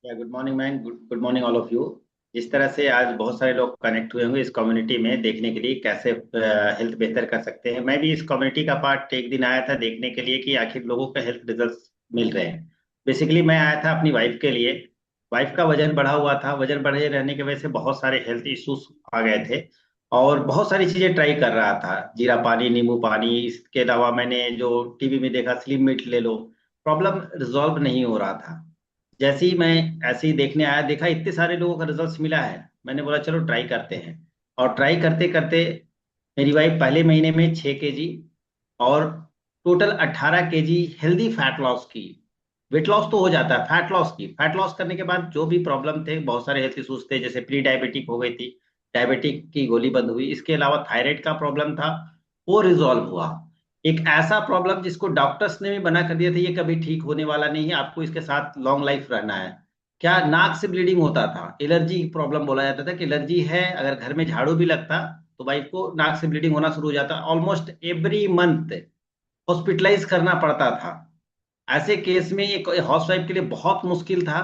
या good morning ma'am, good morning all of you. जिस तरह से आज बहुत सारे लोग कनेक्ट हुए होंगे इस कम्युनिटी में देखने के लिए कैसे हेल्थ बेहतर कर सकते हैं। मैं भी इस कम्युनिटी का पार्ट एक दिन आया था देखने के लिए कि आखिर लोगों को हेल्थ रिजल्ट्स मिल रहे हैं। बेसिकली मैं आया था अपनी वाइफ के लिए। वाइफ का वजन बढ़ा हुआ था, वजन बढ़े रहने की वजह से बहुत सारे हेल्थ इश्यूज आ गए थे और बहुत सारी चीजें ट्राई कर रहा था, जीरा पानी, नींबू पानी। इसके अलावा मैंने जो टीवी में देखा स्लिम मीट ले लो, प्रॉब्लम रिजॉल्व नहीं हो रहा था। जैसे ही मैं ऐसे ही देखने आया, देखा इतने सारे लोगों का रिजल्ट्स मिला है, मैंने बोला चलो ट्राई करते हैं। और ट्राई करते करते मेरी वाइफ पहले महीने में 6 केजी और total 18 KG healthy fat loss की। वेट लॉस तो हो जाता है, फैट लॉस की, फैट लॉस करने के बाद जो भी प्रॉब्लम थे, बहुत सारे हेल्थ इश्यूज थे, जैसे प्री डायबिटिक हो गई थी, डायबिटिक की गोली बंद हुई। इसके अलावा थायराइड का प्रॉब्लम था, वो रिजॉल्व हुआ। एक ऐसा प्रॉब्लम जिसको डॉक्टर्स ने भी मना कर दिया था ये कभी ठीक होने वाला नहीं है, आपको इसके साथ लॉन्ग लाइफ रहना है। क्या, नाक से ब्लीडिंग होता था, एलर्जी प्रॉब्लम बोला जाता था कि एलर्जी है, अगर घर में झाड़ू भी लगता तो वाइफ को नाक से ब्लीडिंग होना शुरू हो जाता, ऑलमोस्ट एवरी मंथ हॉस्पिटलाइज करना पड़ता था। ऐसे केस में एक हाउसवाइफ के लिए बहुत मुश्किल था।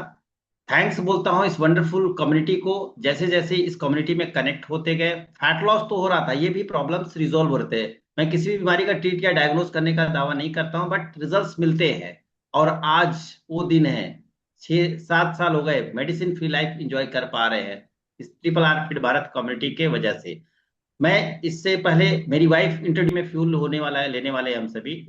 थैंक्स बोलता हूँ इस वंडरफुल कम्युनिटी को। जैसे जैसे इस कम्युनिटी में कनेक्ट होते गए, फैट लॉस तो हो रहा था, ये भी प्रॉब्लम्स रिजॉल्व होते हैं। मैं किसी भी बीमारी का ट्रीट या डायग्नोज करने का दावा नहीं करता हूँ, बट रिजल्ट्स मिलते हैं। और आज वो दिन है, 6-7 साल हो गए मेडिसिन फ्री लाइफ इंजॉय कर पा रहे हैं इस triple R fit Bharat community के वजह से। मैं इससे पहले, मेरी वाइफ इंटरव्यू में फ्यूल होने वाला है, लेने वाले हैं हम सभी,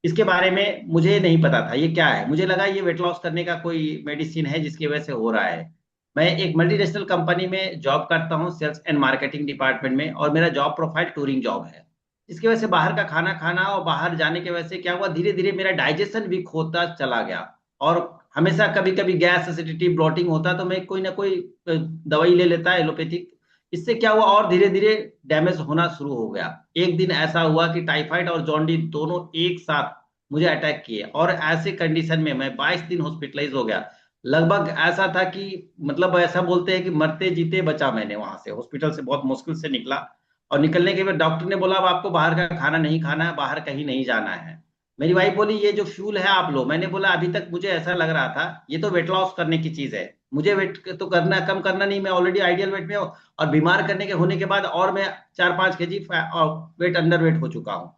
इसके बारे में मुझे नहीं पता था ये क्या है। मुझे लगा ये वेट लॉस करने का कोई मेडिसिन है जिसकी वजह से हो रहा है। मैं एक मल्टीनेशनल कंपनी में जॉब करता हूँ, सेल्स एंड मार्केटिंग डिपार्टमेंट में, और मेरा जॉब प्रोफाइल टूरिंग जॉब है। इसकी वजह से बाहर का खाना खाना और बाहर जाने की वजह से क्या हुआ, धीरे धीरे मेरा डाइजेशन वीक होता चला गया। और हमेशा कभी कभी गैस एसिडिटी ब्लोटिंग होता, तो मैं कोई ना कोई दवाई ले लेता एलोपैथिक। इससे क्या हुआ, और धीरे धीरे डैमेज होना शुरू हो गया। एक दिन ऐसा हुआ कि टाइफाइड और जॉन्डिस दोनों एक साथ मुझे अटैक किए, और ऐसे कंडीशन में मैं 22 दिन हॉस्पिटलाइज हो गया। लगभग ऐसा था कि, मतलब ऐसा बोलते हैं कि मरते जीते बचा, मैंने वहां से हॉस्पिटल से बहुत मुश्किल से निकला। और निकलने के बाद डॉक्टर ने बोला अब आपको बाहर का खाना नहीं खाना है, बाहर कहीं नहीं जाना है। मेरी वाइफ बोली ये जो फ्यूल है आप लो। मैंने बोला अभी तक मुझे ऐसा लग रहा था ये तो वेट लॉस करने की चीज है, मुझे वेट तो करना, कम करना नहीं, मैं ऑलरेडी आइडियल वेट में हूँ। और बीमार करने के होने के बाद और मैं 4-5 केजी वेट अंडर वेट हो चुका हूँ।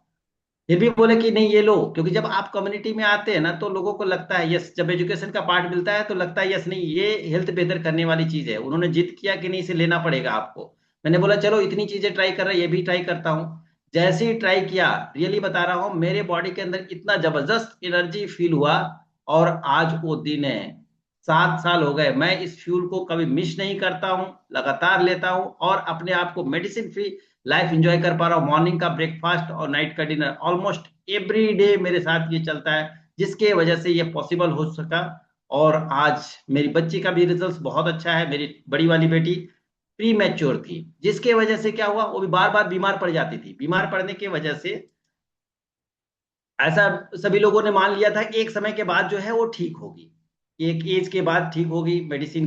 फिर भी बोले कि नहीं ये लो, क्योंकि जब आप कम्युनिटी में आते हैं ना तो लोगों को लगता है यस, जब एजुकेशन का पार्ट मिलता है तो लगता है यस, नहीं ये हेल्थ बेहतर करने वाली चीज है। उन्होंने जिद किया कि नहीं इसे लेना पड़ेगा आपको। मैंने बोला चलो इतनी चीजें ट्राई कर रहे हैं, ये भी ट्राई करता हूँ। जैसे ही ट्राई किया, रियली बता रहा हूँ, मेरे बॉडी के अंदर इतना जबरदस्त एनर्जी फील हुआ। और आज वो दिन है, 7 साल हो गए, मैं इस फ्यूल को कभी मिस नहीं करता हूँ, लगातार लेता हूँ और अपने आप को मेडिसिन फ्री लाइफ एंजॉय कर पा रहा हूँ। मॉर्निंग का ब्रेकफास्ट और नाइट का डिनर ऑलमोस्ट एवरी डे मेरे साथ ये चलता है, जिसके वजह से ये पॉसिबल हो सका। और आज मेरी बच्ची का भी रिजल्ट बहुत अच्छा है। मेरी बड़ी वाली बेटी प्री मैच्योर थी, जिसके वजह से क्या हुआ, वो भी बार बार बीमार पड़ जाती थी। बीमार पड़ने की वजह से ऐसा सभी लोगों ने मान लिया था कि एक समय के बाद जो है वो ठीक होगी, एक एज के बाद ठीक होगी, मेडिसिन